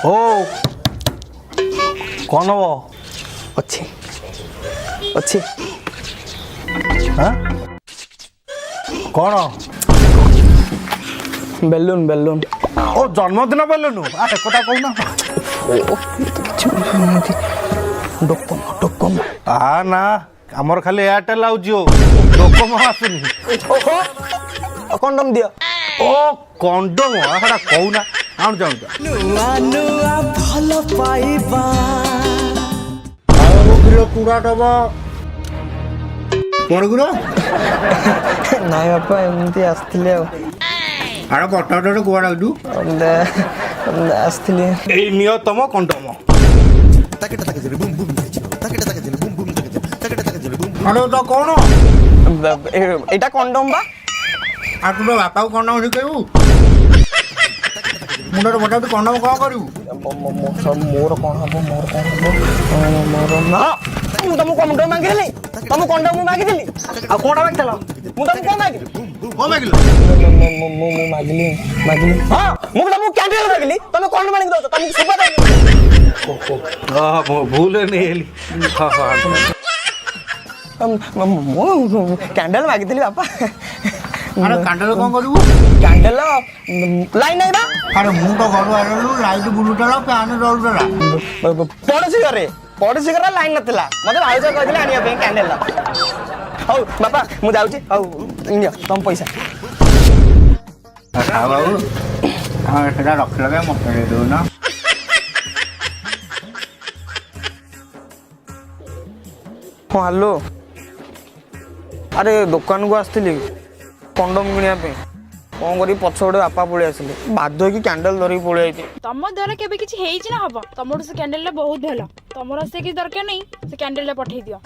ଓ କ'ଣ ହବ? ଅଛି ଅଛି ହାଁ କ'ଣ? Balloon balloon. ଓ ଜନ୍ମଦିନ ବେଲୁନୁ ଆରେ କଥା କହୁନା। ଡୋକୋମୋ ନା ଆମର ଖାଲି ଏୟାରଟେଲ ଆଉ ଜିଓ, ଡୋକୋମୋ ଆସୁନି। କଣ୍ଡମ ଦିଅ। ଓ କଣ୍ଡମ ସେଟା କହୁନା ଆଣୁ ଜାଣୁ ଭଲ ପାଇବା। ଆଉ କିଲୋ କୁଡ଼ା ଦବ କ'ଣ କିଲୋ? ନାଇଁ ବାପା ଏମିତି ଆସିଥିଲି ଆଉ ଆରେ କଟାଟେ କୁଆଡ଼େ ଆଉଛୁ? ଆସିଥିଲି। ଏଇ ନିଅ ତମ କଣ୍ଡମ। ଆରେ ତ କ'ଣ? ଏଇଟା କଣ୍ଡମ ବା। ଆଉ ତୁ ତ ବାପାକୁ କଣ୍ଡମ ଶିଖେଇବୁ? ମୁଣ୍ଡରେ ମୋଟା ତୁ କଣ୍ଡମ କ'ଣ କରିବୁ? ମୋର କ'ଣ ହବ ମୋର ନା। ମୁଁ ତମକୁ କଣ୍ଡମ ମାଗିଥିଲି, ତମକୁ କଣ୍ଡମ ମାଗିଥିଲି। ଆଉ କ'ଣ ମାଗିଥିଲ? ମୁଁ ତମକୁ କ'ଣ ମାଗିଲି? କ'ଣ ମାଗିଲୁ? ମୁଁ ମାଗିଲି ହଁ ମୁଁ ତମକୁ କ୍ୟାଣ୍ଟିନରେ ମାଗିଲି, ତମେ କ'ଣ ମାଗିକି ଦଉଛ? ତମକୁ ସୁବା ଦେବି। ଭୁଲ ନେଇଗଲି। ମୁଁ କ୍ୟାଣ୍ଡେଲ ମାଗିଥିଲି ବାପା। ଆରେ କାଣ୍ଡରେ କ'ଣ କରିବୁ? କ୍ୟାଣ୍ଡେଲ ଲାଇନ୍ ନାହିଁ ବା। ଆରେ ମୁଁ ତ ଘରୁ ଆସିଲୁ ଲାଇଟ୍ ବୁଲୁଥିଲା ଫ୍ୟାନ୍ ଜଳୁଥିଲା। ପଡ଼ୋଶୀ ଘର ଲାଇନ୍ ନଥିଲା, ମତେ ଭାଉଜ କହିଥିଲେ ଆଣିବା ପାଇଁ କ୍ୟାଣ୍ଡେଲ। ହଉ ବାପା ମୁଁ ଯାଉଛି, ହଉ ନିଅ ତମ ପଇସା। ବାବୁ ସେଟା ରଖିଲା କାଇଁ ମତେ ଦେଇଦେବୁ ନା? ହଁ ହ୍ୟାଲୋ। ଆରେ ଦୋକାନକୁ ଆସିଥିଲି କଣ୍ଡମ କିଣିବା ପାଇଁ, କ'ଣ କରିବି ପଛ ଗୋଟେ ବାପା ପଳେଇ ଆସିଲେ, ବାଧ୍ୟ ହେଇକି କ୍ୟାଣ୍ଡେଲ ଧରିକି ପଳେଇ ଆଇଛି। ତମ ଦ୍ୱାରା କେବେ କିଛି ହେଇଛି ନା ହବ? ତମଠୁ ସେ କ୍ୟାଣ୍ଡେଲଟା ବହୁତ ଭଲ, ତମର ସେ କିଛି ଦରକାର ନାହିଁ, ସେ କ୍ୟାଣ୍ଡେଲଟା ପଠେଇ ଦିଅ।